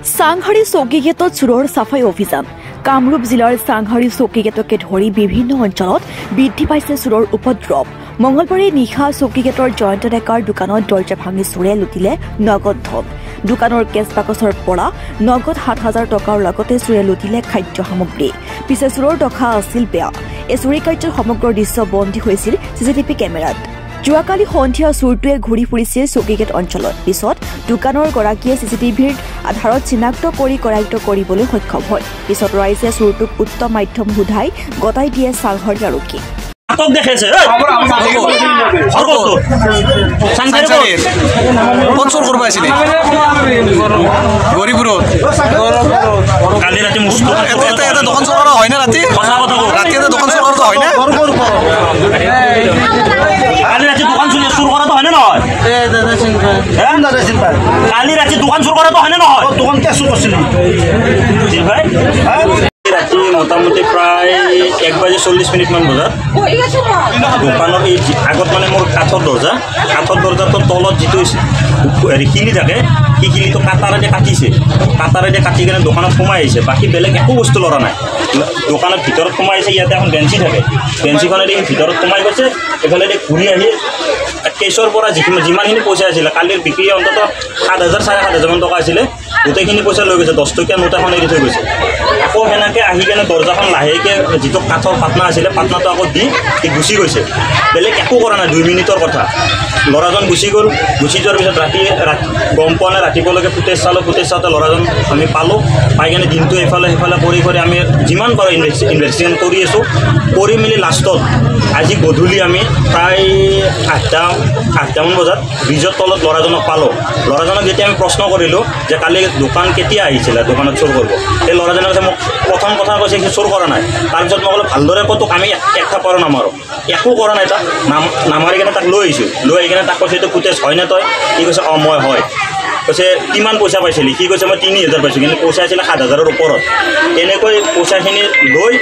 চাংহাৰী চৌকীগেটত চোৰৰ চাফাই অভিযান। কামৰূপ জিলাৰ চাংহাৰী চৌকীগেটকে ধৰি বিভিন্ন অঞ্চলত বৃদ্ধি পাইছে চোৰৰ উপদ্ৰৱ। মঙলবাৰে নিশা চৌকীগেটৰ জয়ন্ত ডেকাৰ দোকানত দৰ্জা ভাঙি চোৰে লুটিলে নগদ ধন। দোকানৰ কেছ বাকচৰ পৰা নগদ ৭,০০০ টকাৰ লগতে চোৰে লুটিলে খাদ্য সামগ্ৰী। পিছে চোৰৰ দখা আছিল বেয়া। এই চুৰি কাৰ্যৰ সমগ্ৰ দৃশ্য বন্দী হৈছিল চিচিটিভি কেমেৰাত। যোৱাকালি সন্ধিয়া চোৰটোৱে ঘূৰি ফুৰিছিল চৌকীগেট অঞ্চলত। পিছত দোকানৰ গৰাকীয়ে চিচিটিভিৰ আধাৰত চিনাক্ত কৰি কৰায়ত্ব কৰিবলৈ সক্ষম হয়। পিছত ৰাইজে চোৰটোক উত্তম মাধ্যম সোধাই গতাই দিয়ে চাংহাৰী আৰক্ষী। কালি ৰাতি দোকান চুৰ কৰাটো হয়নে নহয়? দোকান কে চুৰ কৰিছিল ৰাতি মোটামুটি প্ৰায় 1:40 মান বজাত দোকানৰ এই আগত মানে মোৰ কাঠৰ দৰ্জাটোৰ তলত যিটো হেৰি কিলি থাকে সেই কিলিটো কাটাৰেদি কাটিছে। কাটাৰেদি কাটি কিনে দোকানত সোমাই আহিছে। বাকী বেলেগ একো বস্তু লৰা নাই। দোকানৰ ভিতৰত সোমাই আহিছে। ইয়াতে এখন বেঞ্চি থাকে। বেঞ্চিখনেদি ভিতৰত সোমাই গৈছে। এফালেদি ঘূৰি আহি কেছৰ পৰা যিমানখিনি পইচা আছিলে কালিৰ বিক্ৰী অন্তত ৭,০০০ চাৰে ৭,০০০ মান টকা আছিলে। গোটেইখিনি পইচা লৈ গৈছে। 10 টকীয়া নোট এখন এৰি থৈ গৈছে। আকৌ সেনেকৈ আহি কেনে দৰ্জাখন লাহেকৈ যিটো কাঠৰ পাটনা আছিলে পাটনাটো আকৌ দি গুচি গৈছে। বেলেগ একো কৰা নাই। 2 মিনিটৰ কথা। ল'ৰাজন গুচি গ'ল। গুচি যোৱাৰ পিছত ৰাতি গম পোৱা নাই। ৰাতিপুৱালৈকে ফুটেজ চালোঁ। ফুটেজ চাওঁতে ল'ৰাজন আমি পালোঁ। পাই কিনে দিনটো এইফালে সিফালে কৰি আমি যিমান পাৰোঁ ইনভেষ্টিগেশ্যন কৰি আছোঁ। কৰি মেলি লাষ্টত আজি গধূলি আমি প্ৰায় 8টামান বজাত ব্ৰিজৰ তলত ল'ৰাজনক পালোঁ। ল'ৰাজনক যেতিয়া আমি প্ৰশ্ন কৰিলোঁ যে কালি দোকান কেতিয়া আহিছিলে দোকানত চোৰ কৰিব, সেই ল'ৰাজনে কৈছে মোক প্ৰথম কথা কৈছে সি চোৰ কৰা নাই। তাৰপিছত মই ক'লোঁ ভালদৰে ক'তো আমি একটা পাৰো নামাৰোঁ। একো কৰা নাই। তাক নামাৰি কিনে তাক লৈ আহিছোঁ। লৈ আহি কিনে তাক কৈছে এইটো ফুটেজ হয়নে তই? সি কৈছে অঁ মই হয়। কৈছে কিমান পইচা পাইছিলি? সি কৈছে মই ৩,০০০ পাইছোঁ। কিন্তু পইচা আছিলে ৭,০০০ৰ ওপৰত। তেনেকৈ পইচাখিনি লৈ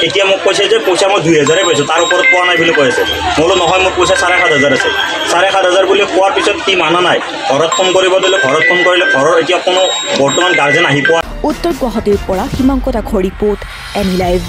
এতিয়া মোক কৈছে যে পইচা মই ২,০০০ পাইছোঁ, তাৰ ওপৰত পোৱা নাই বুলি কৈ আছে। মই বোলো নহয় মোৰ পইচা ৭,৫০০ আছে। ৭,৫০০ বুলি কোৱাৰ পিছত সি মানা নাই। ঘৰত ফোন কৰিব দিলে। ঘৰত ফোন কৰিলে ঘৰৰ এতিয়া কোনো বৰ্তমান গাৰ্জেন আহি পোৱা। উত্তৰ গুৱাহাটীৰ পৰা হিমাংকু দাসৰ ৰিপৰ্ট, এনি লাইভ।